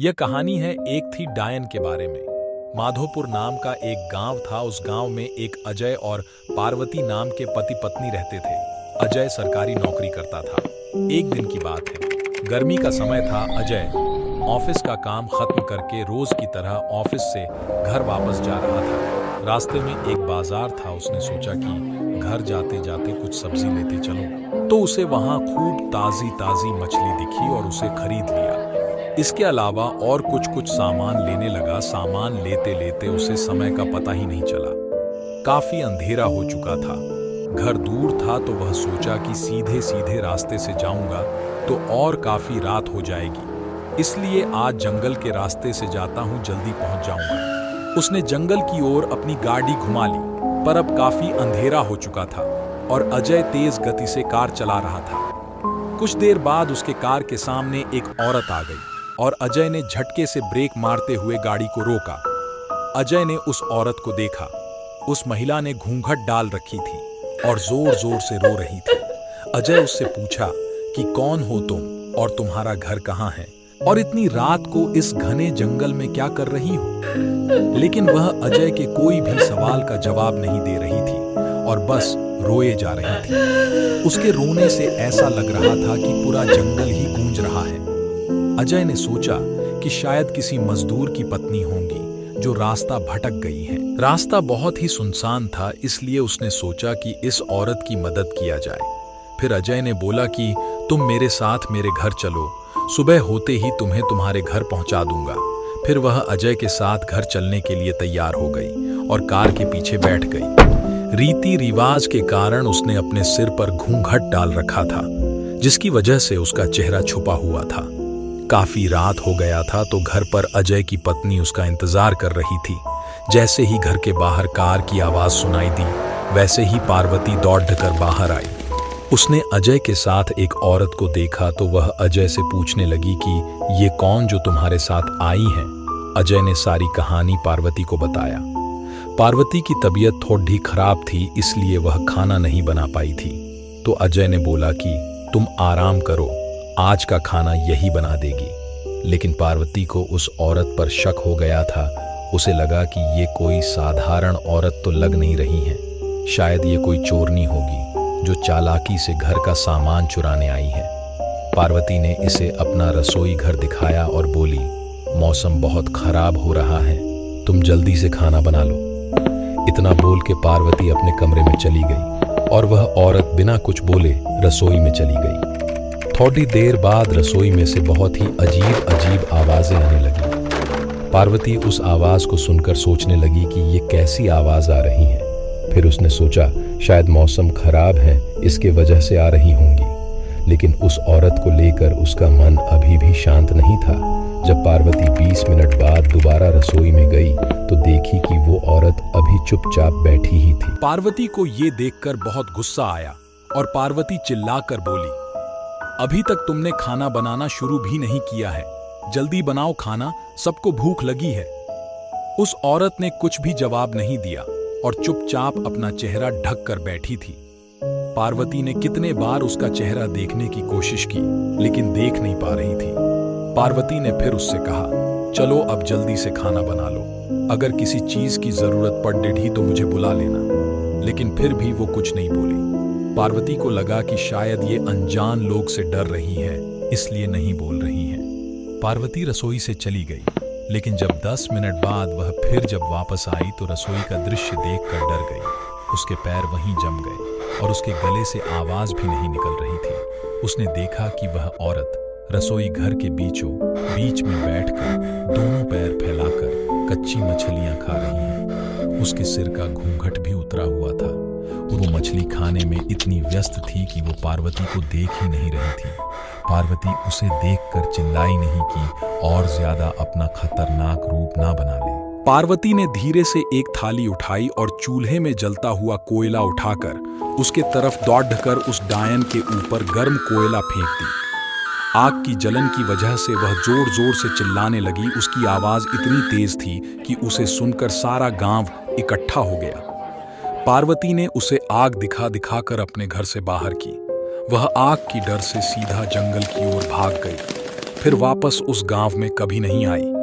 यह कहानी है एक थी डायन के बारे में। माधोपुर नाम का एक गांव था। उस गांव में एक अजय और पार्वती नाम के पति पत्नी रहते थे। अजय सरकारी नौकरी करता था। एक दिन की बात है, गर्मी का समय था। अजय ऑफिस का काम खत्म करके रोज की तरह ऑफिस से घर वापस जा रहा था। रास्ते में एक बाजार था। उसने सोचा कि घर जाते जाते कुछ सब्जी लेते चलूं। तो उसे वहां खूब ताजी ताजी मछली दिखी और उसे खरीद लिया। इसके अलावा और कुछ सामान लेने लगा। सामान लेते लेते उसे समय का पता ही नहीं चला। काफी अंधेरा हो चुका था। घर दूर था तो वह सोचा कि सीधे सीधे रास्ते से जाऊंगा तो और काफी रात हो जाएगी, इसलिए आज जंगल के रास्ते से जाता हूं, जल्दी पहुंच जाऊंगा। उसने जंगल की ओर अपनी गाड़ी घुमा ली, पर अब काफी अंधेरा हो चुका था और अजय तेज गति से कार चला रहा था। कुछ देर बाद उसके कार के सामने एक औरत आ गई और अजय ने झटके से ब्रेक मारते हुए गाड़ी को रोका। अजय ने उस औरत को देखा। उस महिला ने घूंघट डाल रखी थी और जोर जोर से रो रही थी। अजय उससे पूछा कि कौन हो तुम और तुम्हारा घर कहाँ है और इतनी रात को इस घने जंगल में क्या कर रही हो। लेकिन वह अजय के कोई भी सवाल का जवाब नहीं दे रही थी और बस रोए जा रही थी। उसके रोने से ऐसा लग रहा था कि पूरा जंगल ही गूंज रहा है। अजय ने सोचा कि शायद किसी मजदूर की पत्नी होंगी जो रास्ता भटक गई है। रास्ता बहुत ही सुनसान था, इसलिए उसने सोचा कि इस औरत की मदद किया जाए। फिर अजय ने बोला कि तुम मेरे साथ मेरे घर चलो, सुबह होते ही तुम्हें तुम्हारे घर पहुंचा दूंगा। फिर वह अजय के साथ घर चलने के लिए तैयार हो गई और कार के पीछे बैठ गई। रीति रिवाज के कारण उसने अपने सिर पर घूंघट डाल रखा था, जिसकी वजह से उसका चेहरा छुपा हुआ था। काफी रात हो गया था तो घर पर अजय की पत्नी उसका इंतजार कर रही थी। जैसे ही घर के बाहर कार की आवाज सुनाई दी, वैसे ही पार्वती दौड़कर बाहर आई। उसने अजय के साथ एक औरत को देखा तो वह अजय से पूछने लगी कि ये कौन जो तुम्हारे साथ आई है। अजय ने सारी कहानी पार्वती को बताया। पार्वती की तबीयत थोड़ी खराब थी, इसलिए वह खाना नहीं बना पाई थी। तो अजय ने बोला कि तुम आराम करो, आज का खाना यही बना देगी। लेकिन पार्वती को उस औरत पर शक हो गया था। उसे लगा कि ये कोई साधारण औरत तो लग नहीं रही है, शायद ये कोई चोरनी होगी जो चालाकी से घर का सामान चुराने आई है। पार्वती ने इसे अपना रसोई घर दिखाया और बोली, मौसम बहुत खराब हो रहा है, तुम जल्दी से खाना बना लो। इतना बोल के पार्वती अपने कमरे में चली गई और वह औरत बिना कुछ बोले रसोई में चली गई। थोड़ी देर बाद रसोई में से बहुत ही अजीब अजीब आवाजें आने लगी। पार्वती उस आवाज को सुनकर सोचने लगी कि ये कैसी आवाज आ रही है। फिर उसने सोचा शायद मौसम खराब है, इसके वजह से आ रही होंगी। लेकिन उस औरत को लेकर उसका मन अभी भी शांत नहीं था। जब पार्वती 20 मिनट बाद दोबारा रसोई में गई तो देखी कि वो औरत अभी चुपचाप बैठी ही थी। पार्वती को ये देखकर बहुत गुस्सा आया और पार्वती चिल्लाकर बोली, अभी तक तुमने खाना बनाना शुरू भी नहीं किया है, जल्दी बनाओ खाना, सबको भूख लगी है। उस औरत ने कुछ भी जवाब नहीं दिया और चुपचाप अपना चेहरा ढक कर बैठी थी। पार्वती ने कितने बार उसका चेहरा देखने की कोशिश की, लेकिन देख नहीं पा रही थी। पार्वती ने फिर उससे कहा, चलो अब जल्दी से खाना बना लो, अगर किसी चीज की जरूरत पड़ी तो मुझे बुला लेना। लेकिन फिर भी वो कुछ नहीं बोली। पार्वती को लगा कि शायद ये अनजान लोग से डर रही है, इसलिए नहीं बोल रही है। पार्वती रसोई से चली गई, लेकिन जब 10 मिनट बाद वह फिर जब वापस आई तो रसोई का दृश्य देखकर डर गई। उसके पैर वहीं जम गए और उसके गले से आवाज भी नहीं निकल रही थी। उसने देखा कि वह औरत रसोई घर के बीचों बीच में बैठकर दोनों पैर फैलाकर कच्ची मछलियां खा रही है। उसके सिर का घूंघट भी उतरा हुआ था और वो मछली खाने में इतनी व्यस्त थी कि वो पार्वती को देख ही नहीं रही थी। पार्वती उसे देखकर चिल्लाई नहीं कि और ज्यादा अपना खतरनाक रूप ना बना ले। पार्वती ने धीरे से एक थाली उठाई और चूल्हे में जलता हुआ कोयला उठाकर उसके तरफ दौड़कर उस डायन के ऊपर गर्म कोयला फेंक दी। आग की जलन की वजह से वह जोर जोर से चिल्लाने लगी। उसकी आवाज इतनी तेज थी कि उसे सुनकर सारा गांव इकट्ठा हो गया। पार्वती ने उसे आग दिखा दिखाकर अपने घर से बाहर की। वह आग की डर से सीधा जंगल की ओर भाग गई। फिर वापस उस गांव में कभी नहीं आई।